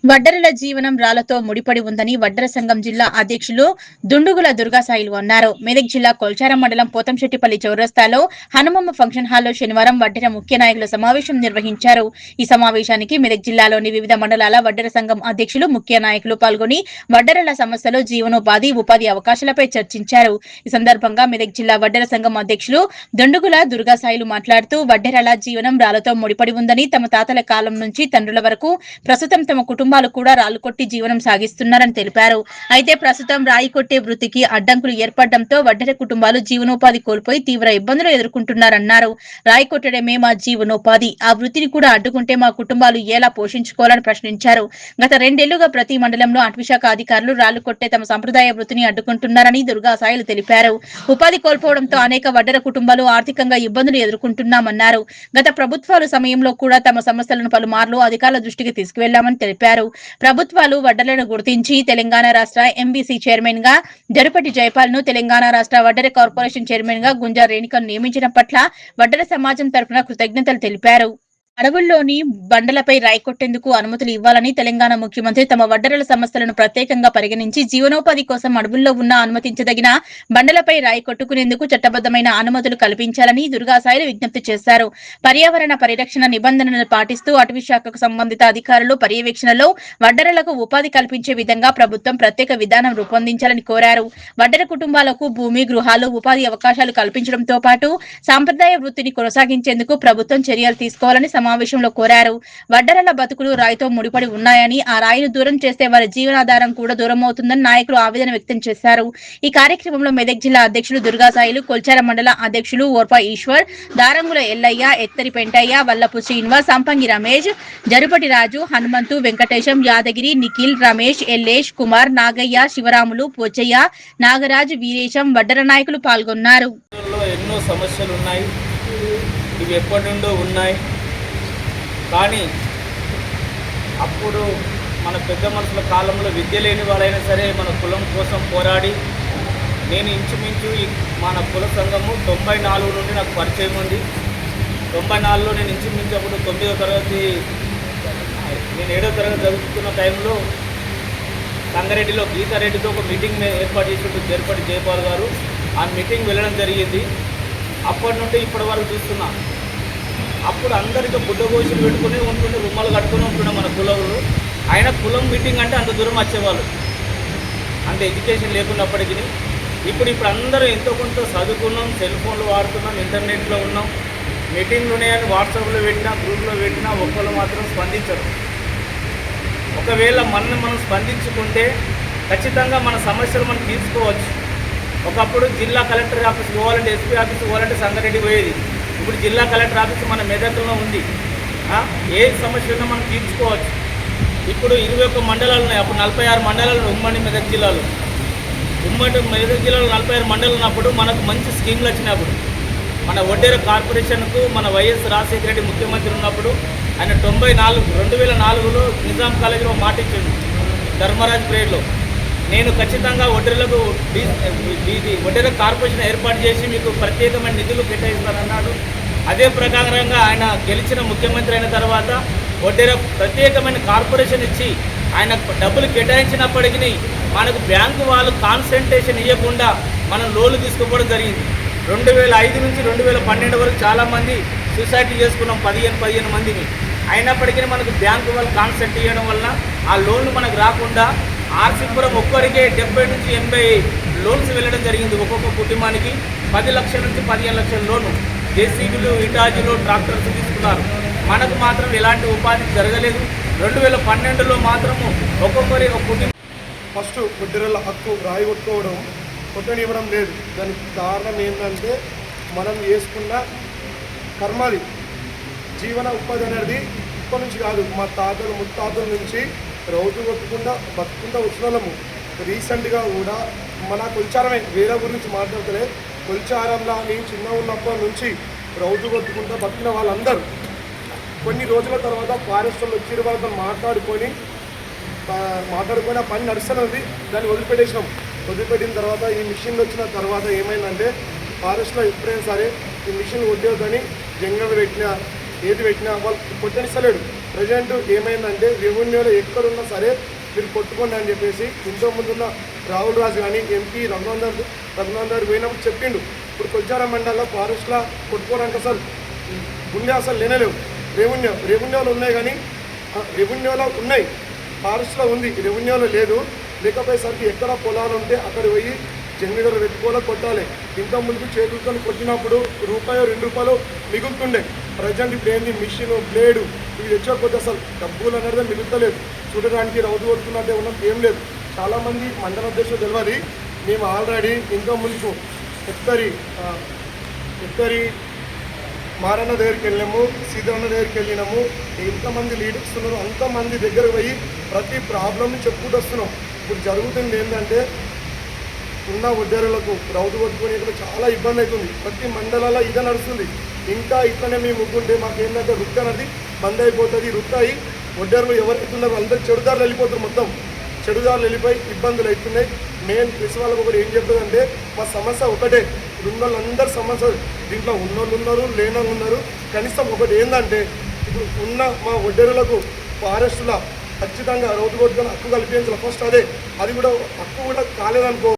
వడ్డెరల జీవనం రాళ్లతో ముడిపడి ఉందని వడ్డెర సంఘం జిల్లా అధ్యక్షులు దుండుగుల దుర్గాసాయిలు అన్నారు. మెదక్ జిల్లా కొల్చారం మండలం పోతంశెట్టిపల్లి చౌరస్తాలో హనుమమ్మ ఫంక్షన్ హాల్లో శనివారం వడ్డెర ముఖ్య నాయకుల సమావేశం నిర్వహించారు. ఈ సమావేశానికి మెదక్ జిల్లాలోని వివిధ మండలాల వడ్డెర సంఘం అధ్యక్షులు, ముఖ్య నాయకులు పాల్గొని వడ్డెరల సమస్యలు, జీవనోపాధి, ఉపాధి అవకాశాలపై చర్చించారు. ఈ సందర్భంగా మెదక్ జిల్లా వడ్డెర సంఘం అధ్యక్షులు దుండుగుల దుర్గాసాయిలు మాట్లాడుతూ వడ్డెరల జీవనం రాళ్లతో ముడిపడి ఉందని, తమ తాతల కాలం నుంచి తండ్రుల వరకు ప్రస్తుతం తమ కుటుంబాలు కూడా రాళ్లు కొట్టి జీవనం సాగిస్తున్నారని తెలిపారు. అయితే ప్రస్తుతం రాయి కొట్టే వృత్తికి అడ్డంకులు ఏర్పడడంతో వడ్డెర కుటుంబాలు జీవనోపాధి కోల్పోయి తీవ్ర ఇబ్బందులు ఎదుర్కొంటున్నారన్నారు. రాయి కొట్టడమే మా జీవనోపాధి, ఆ వృత్తిని కూడా అడ్డుకుంటే మా కుటుంబాలు ఎలా పోషించుకోవాలని ప్రశ్నించారు. గత 2 ఏళ్లుగా ప్రతి మండలంలో అటవీశాఖ అధికారులు రాళ్లు కొట్టే తమ సంప్రదాయ వృత్తిని అడ్డుకుంటున్నారని దుర్గాసాయిలు తెలిపారు. ఉపాధి కోల్పోవడంతో అనేక వడ్డెర కుటుంబాలు ఆర్థికంగా ఇబ్బందులు ఎదుర్కొంటున్నామన్నారు. గత ప్రభుత్వాల సమయంలో కూడా తమ సమస్యలను పలుమార్లు అధికారుల దృష్టికి తీసుకువెళ్లామని తెలిపారు. ప్రభుత్వాలు వడ్డెరలను గుర్తించి తెలంగాణ రాష్ట్ర ఎంబీసీ చైర్మన్ గా జరుపటి జైపాల్ ను, తెలంగాణ రాష్ట్ర వడ్డెర కార్పొరేషన్ చైర్మన్ గా గుంజా రేణుకను నియమించిన పట్ల వడ్డెర సమాజం తరఫున కృతజ్ఞతలు తెలిపారు. అడవుల్లోని బండలపై రాయి కొట్టేందుకు అనుమతులు ఇవ్వాలని తెలంగాణ ముఖ్యమంత్రి తమ వడ్డెరల సమస్యలను ప్రత్యేకంగా పరిగణించి జీవనోపాధి కోసం అడవుల్లో ఉన్న అనుమతించదగిన బండలపై రాయి కొట్టుకునేందుకు చట్టబద్దమైన అనుమతులు కల్పించాలని దుర్గాసాయిలు విజ్ఞప్తి చేశారు. పర్యావరణ పరిరక్షణ నిబంధనలను పాటిస్తూ అటవీ శాఖకు సంబంధిత అధికారులు పర్యవేక్షణలో వడ్డెరలకు ఉపాధి కల్పించే విధంగా ప్రభుత్వం ప్రత్యేక విధానం రూపొందించాలని కోరారు. వడ్డెర కుటుంబాలకు భూమి, గృహాలు, ఉపాధి అవకాశాలు కల్పించడంతో పాటు సాంప్రదాయ వృత్తిని కొనసాగించేందుకు ప్రభుత్వం చర్యలు తీసుకోవాలని సమావేశంలో కోరారు. వడ్డెరల బతుకులు రాయితో ముడిపడి ఉన్నాయని, ఆ రాయిని దూరం చేస్తే వారి జీవనాధారం కూడా దూరమవుతుందని నాయకులు ఆవేదన వ్యక్తం చేశారు. ఈ కార్యక్రమంలో మెదక్ జిల్లా అధ్యక్షులు దుర్గాసాయిలు, కొల్చారం మండల అధ్యక్షులు ఓర్పా ఈశ్వర్, దారంగుల ఎల్లయ్య, ఎత్తరి పెంటయ్య, వల్లపు శ్రీనివాస్, సంపంగి రమేష్, జరుపటి రాజు, హనుమంతు, వెంకటేశం, యాదగిరి, నిఖిల్, రమేష్, ఎల్లేష్, కుమార్, నాగయ్య, శివరాములు, పోచయ్య, నాగరాజ్, వీరేశం, వడ్డెర నాయకులు పాల్గొన్నారు. ఎన్నో సమస్యలు ఉన్నాయి, ఇవి ఎప్పటి నుండో ఉన్నాయి. కానీ అప్పుడు మన పెద్ద మనుషుల కాలంలో విద్య లేని వాళ్ళైనా సరే మన కులం కోసం పోరాడి, నేను ఇంచుమించు మన కుల సంఘము 94 నుండి నాకు పరిచయం ఉంది. 94లో నేను ఇంచుమించు అప్పుడు 9వ తరగతి, నేను 7వ తరగతి చదువుతున్న టైంలో సంగారెడ్డిలో గీతారెడ్డితో ఒక మీటింగ్ ఏర్పాటు చేసినట్టు జరుపటి జైపాల్ గారు. ఆ మీటింగ్ వెళ్ళడం జరిగింది. అప్పటి నుండి ఇప్పటి వరకు చూస్తున్నా. అప్పుడు అందరికీ బుడ్డగోసులు పెట్టుకుని ఉంటుండే, రుమాలు కట్టుకుని ఉంటుండే మన కులంలో. ఆయన కులం మీటింగ్ అంటే అంత దూరం వచ్చేవాళ్ళు, అంత ఎడ్యుకేషన్ లేకున్నప్పటికీ. ఇప్పుడు అందరూ ఎంతో కొంత చదువుకున్నాం, సెల్ ఫోన్లు వాడుతున్నాం, ఇంటర్నెట్లో ఉన్నాం. మీటింగ్లు ఉన్నాయని వాట్సాప్లో పెట్టినా, గ్రూప్లో పెట్టినా ఒక్కళ్ళు మాత్రం స్పందించరు. ఒకవేళ మనం స్పందించుకుంటే ఖచ్చితంగా మన సమస్యలు మనం తీసుకోవచ్చు. ఒకప్పుడు జిల్లా కలెక్టర్ ఆఫీస్ పోవాలంటే, ఎస్పీ ఆఫీస్ పోవాలంటే సంగారెడ్డి పోయేది. ఇప్పుడు జిల్లా కలెక్టర్ ఆఫీస్ మన మెదక్లో ఉంది. ఏ సమస్య ఉన్నా మనం తీర్చుకోవచ్చు. ఇప్పుడు 21 మండలాలు ఉన్నాయి. అప్పుడు 46 మండలాలు ఉమ్మడి మెదక్ జిల్లాలో. ఉమ్మడి మెదక్ జిల్లాలో 46 మండలాలు ఉన్నప్పుడు మనకు మంచి స్కీమ్లు వచ్చినప్పుడు, మన వడ్డెర కార్పొరేషన్కు మన వైఎస్ రాజశేఖర రెడ్డి ముఖ్యమంత్రి ఉన్నప్పుడు ఆయన 2004లో నిజాం కాలేజీలో మాట ఇచ్చిండు, ధర్మరాజ్ ప్రేడ్లో. నేను ఖచ్చితంగా వడ్డెరలకు వడ్డెర కార్పొరేషన్ ఏర్పాటు చేసి మీకు ప్రత్యేకమైన నిధులు కేటాయిస్తానన్నాడు. అదే ప్రకారంగా ఆయన గెలిచిన ముఖ్యమంత్రి అయిన తర్వాత వడ్డెర ప్రత్యేకమైన కార్పొరేషన్ ఇచ్చి ఆయన డబ్బులు కేటాయించినప్పటికీ మనకు బ్యాంకు వాళ్ళు కాన్సంట్రేషన్ ఇవ్వకుండా మనం లోన్లు తీసుకోవడం జరిగింది. 2005 నుంచి 2012 వరకు చాలామంది సూసైడ్ చేసుకున్నాం, 15 మందిని. అయినప్పటికీ మనకు బ్యాంకు వాళ్ళు కాన్సెంట్ ఇవ్వడం వలన ఆ లోన్లు మనకు రాకుండా ఆర్సీపురం ఒక్కరికే 70 నుంచి 80 లోన్స్ వెళ్ళడం జరిగింది. ఒక్కొక్క కుటుంబానికి 10 లక్షల నుంచి 15 లక్షల లోను. జేసీబీలు, ఇటాజీలు, ట్రాక్టర్స్ తీసుకున్నారు. మనకు మాత్రం ఎలాంటి ఉపాధి జరగలేదు. 2012లో మాత్రము ఒక్కొక్కరి ఒక కుటుంబం ఫస్ట్ వడ్డెరల హక్కు రాయి కొట్టుకోవడం, కొట్టనివ్వడం లేదు. దానికి కారణం ఏంటంటే మనం చేసుకున్న కర్మది. జీవన ఉపాధి అనేది ఇప్పటి నుంచి కాదు, మా తాతలు ముత్తాతల నుంచి రోజు కొట్టుకుంటా బతుకుంటా వచ్చిన వాళ్ళము. రీసెంట్గా కూడా మన కొల్చారమే, వేరే గురించి మాట్లాడతలే, కొల్చారంలో నేను చిన్న ఉన్నప్పటి నుంచి రోజు కొట్టుకుంటా బతికిన వాళ్ళందరూ కొన్ని రోజుల తర్వాత ఫారెస్ట్ వాళ్ళు వచ్చిన వాళ్ళతో మాట్లాడుకొని ఆ పని నడుస్తున్నది. దాన్ని వదిలిపెట్టేసినాం. వదిలిపెట్టిన తర్వాత ఈ మిషన్లు వచ్చిన తర్వాత ఏమైందంటే, ఫారెస్ట్లో ఎప్పుడైనా సరే ఈ మిషన్ వద్దేదని జంగల్ పెట్టినా ఏది పెట్టినా వాళ్ళు కొట్టనిస్తలేడు. ప్రజెంట్ ఏమైందంటే రెవెన్యూలో ఎక్కడున్నా సరే మీరు కొట్టుకోండి అని చెప్పేసి ఇంతకుముందున్న రాహుల్ రాజు కానీ ఎంపీ రఘునందన్ పోయినప్పుడు చెప్పిండు. ఇప్పుడు కొల్చారం మండలంలో ఫారెస్ట్లో కొట్టుకోవడానికి అసలు గుండె అసలు లేనలేవు. రెవెన్యూలో ఉన్నాయి కానీ రెవెన్యూలో ఉన్నాయి, ఫారెస్ట్లో ఉంది, రెవెన్యూలో లేదు. లేకపోయేసరికి ఎక్కడ పొలాలు ఉంటే అక్కడ పోయి జంగిడలు పెట్టుకోవాలి, కొట్టాలి. ఇంత ముందు చేతులతో కొట్టినప్పుడు ₹2 మిగులుతుండే. ప్రజెంట్ ఇప్పుడు ఏంది మిషన్ బ్లేడు ఇవి తెచ్చకపోతే అసలు డబ్బులు అనేది మిగులుతలేదు. చూడడానికి రౌతు కొడుతున్నట్టే ఉన్నాం, ఏం లేదు. చాలామంది మండల అధ్యక్షులు తెలియదు. మేము ఆల్రెడీ ఇంకా ముందుకు ఎక్కరి మారన్న దగ్గరికి వెళ్ళాము, సీతన్న దగ్గరికి వెళ్ళినాము. ఎంతమంది లీడర్స్ ఉన్నారు అంతమంది దగ్గర పోయి ప్రతి ప్రాబ్లమ్ని చెప్పుకుంటూ వస్తున్నాం. ఇప్పుడు జరుగుతుంది ఏంటంటే ఉన్న ఉద్యోగులకు రౌతు కొట్టుకుని ఇక్కడ చాలా ఇబ్బంది అవుతుంది. ప్రతి మండలాల్లో ఇదే నడుస్తుంది. ఇంకా ఇట్లనే మేము ముగ్గుంటే మాకు ఏంటంటే రుక్ అనేది బంద్ అయిపోతుంది. రుక్ అయ్యి ఉద్యోగులు ఎవరైతే ఉన్నారో అందరూ చెడుదారులు వెళ్ళిపోతారు. మొత్తం చెడుదారులు వెళ్ళిపోయి ఇబ్బందులు అవుతున్నాయి. మెయిన్ ప్రెస్ వాళ్ళకు ఒకటి ఏం చెప్తుందంటే మా సమస్య ఒకటే, ఉన్న వాళ్ళందరూ సమస్య దీంట్లో ఉన్నోళ్ళు ఉన్నారు, లేనోళ్ళు ఉన్నారు. కనీసం ఒకటి ఏంటంటే ఇప్పుడు ఉన్న మా ఒడ్డెరులకు ఫారెస్టులో ఖచ్చితంగా రౌతు కొట్టుకొని హక్కు కల్పించాలి. ఫస్ట్ అదే, అది కూడా హక్కు కూడా కాలేదనుకో